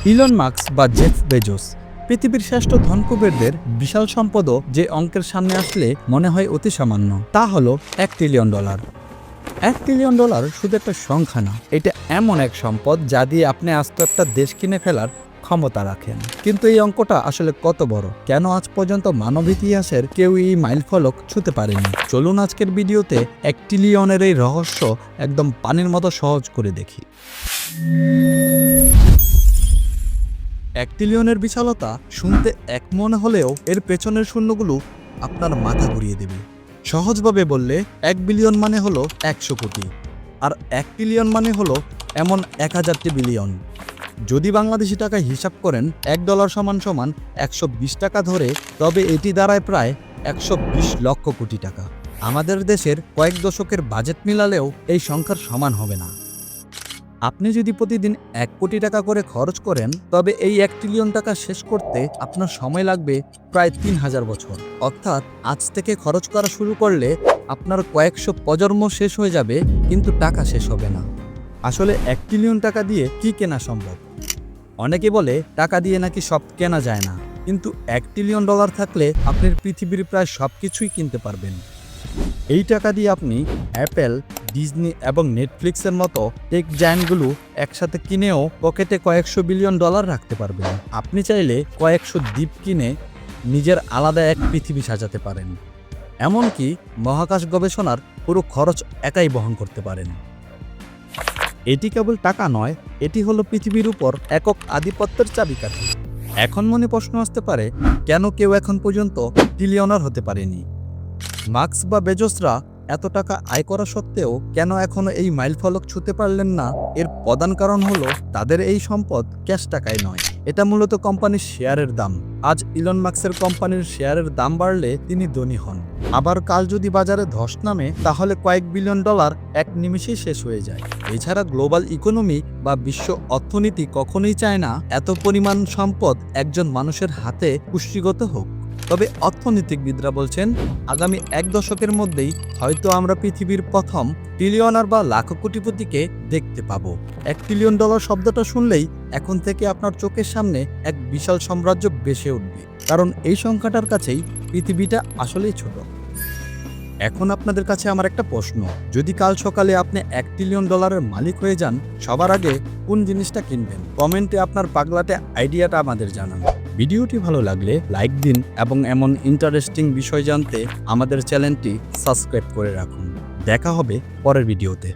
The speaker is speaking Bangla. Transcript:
ইলন মাস্ক বা জেফ বেজোস পৃথিবীর শ্রেষ্ঠ ধনকুবেরদের বিশাল সম্পদও যে অঙ্কের সামনে আসলে মনে হয় অতি সামান্য, তা হলো $1 ট্রিলিয়ন। $1 ট্রিলিয়ন শুধু একটা সংখ্যা না, এটা এমন এক সম্পদ যা দিয়ে আপনি আস্ত একটা দেশ কিনে ফেলার ক্ষমতা রাখেন। কিন্তু এই অঙ্কটা আসলে কত বড়, কেন আজ পর্যন্ত মানব ইতিহাসের কেউ এই মাইলফলক ছুঁতে পারেনি? চলুন আজকের ভিডিওতে $1 ট্রিলিয়নের এই রহস্য একদম পানির মতো সহজ করে দেখি। 1 ট্রিলিয়নের বিশালতা শুনতে এক মনে হলেও এর পেছনের শূন্যগুলো আপনার মাথা ঘুরিয়ে দেবে। সহজভাবে বললে 1 বিলিয়ন মানে হলো 100 কোটি, আর 1 ট্রিলিয়ন মানে হলো এমন 1000টি বিলিয়ন। যদি বাংলাদেশি টাকায় হিসাব করেন $1 সমান 120 টাকা ধরে, তবে এটি দাঁড়ায় প্রায় 120 লক্ষ কোটি টাকা। আমাদের দেশের কয়েক দশকের বাজেট মিলালেও এই সংখ্যার সমান হবে না। আপনি যদি প্রতিদিন 1 কোটি টাকা করে খরচ করেন, তবে এই 1 ট্রিলিয়ন টাকা শেষ করতে আপনার সময় লাগবে প্রায় 3000 বছর। অর্থাৎ আজ থেকে খরচ করা শুরু করলে আপনার কয়েকশো প্রজন্ম শেষ হয়ে যাবে, কিন্তু টাকা শেষ হবে না। আসলে 1 ট্রিলিয়ন টাকা দিয়ে কি কেনা সম্ভব? অনেকে বলে টাকা দিয়ে নাকি সব কেনা যায় না, কিন্তু $1 ট্রিলিয়ন থাকলে আপনি পৃথিবীর প্রায় সব কিছুই কিনতে পারবেন। এই টাকা দিয়ে আপনি অ্যাপেল, ডিজনি এবং নেটফ্লিক্সের মতো টেক জায়ান্টগুলো একসাথে কিনেও পকেটে কয়েকশো বিলিয়ন ডলার রাখতে পারবেন। আপনি চাইলে কয়েকশো দ্বীপ কিনে নিজের আলাদা এক পৃথিবী সাজাতে পারেন। এমনকি মহাকাশ গবেষণার পুরো খরচ একাই বহন করতে পারেন। এটি কেবল টাকা নয়, এটি হলো পৃথিবীর উপর একক আধিপত্যের চাবিকাঠি। এখন মনে প্রশ্ন আসতে পারে, কেন কেউ এখন পর্যন্ত ট্রিলিয়নার হতে পারেনি? মাস্ক বা বেজোসরা এত টাকা আয় করা সত্ত্বেও কেন এখনো এই মাইলফলক ছুঁতে পারলেন না? এর প্রধান কারণ হলো তাদের এই সম্পদ ক্যাশ টাকায় নয়, এটা মূলত কোম্পানির শেয়ারের দাম। আজ ইলন মাস্কের কোম্পানির শেয়ারের দাম বাড়লে তিনি ধনী হন, আবার কাল যদি বাজারে ধস নামে তাহলে কয়েক বিলিয়ন ডলার এক নিমিষেই শেষ হয়ে যায়। এছাড়া গ্লোবাল ইকোনমি বা বিশ্ব অর্থনীতি কখনোই চায় না এত পরিমাণ সম্পদ একজন মানুষের হাতে কুক্ষিগত হোক। তবে অর্থনীতিবিদরা বলছেন, আগামী 1 দশকের মধ্যেই হয়তো আমরা পৃথিবীর প্রথম ট্রিলিয়নার বা লাখ কোটিপতিকে দেখতে পাবো। $1 ট্রিলিয়ন শব্দটা শুনলেই এখন থেকে আপনার চোখের সামনে এক বিশাল সাম্রাজ্য ভেসে উঠবে, কারণ এই সংখ্যাটার কাছেই পৃথিবীটা আসলেই ছোট। এখন আপনাদের কাছে আমার একটা প্রশ্ন, যদি কাল সকালে আপনি $1 ট্রিলিয়ন মালিক হয়ে যান, সবার আগে কোন জিনিসটা কিনবেন? কমেন্টে আপনার পাগলাটে আইডিয়াটা আমাদের জানান। ভিডিওটি ভালো লাগলে লাইক দিন এবং এমন ইন্টারেস্টিং বিষয় জানতে আমাদের চ্যানেলটি সাবস্ক্রাইব করে রাখুন। দেখা হবে পরের ভিডিওতে।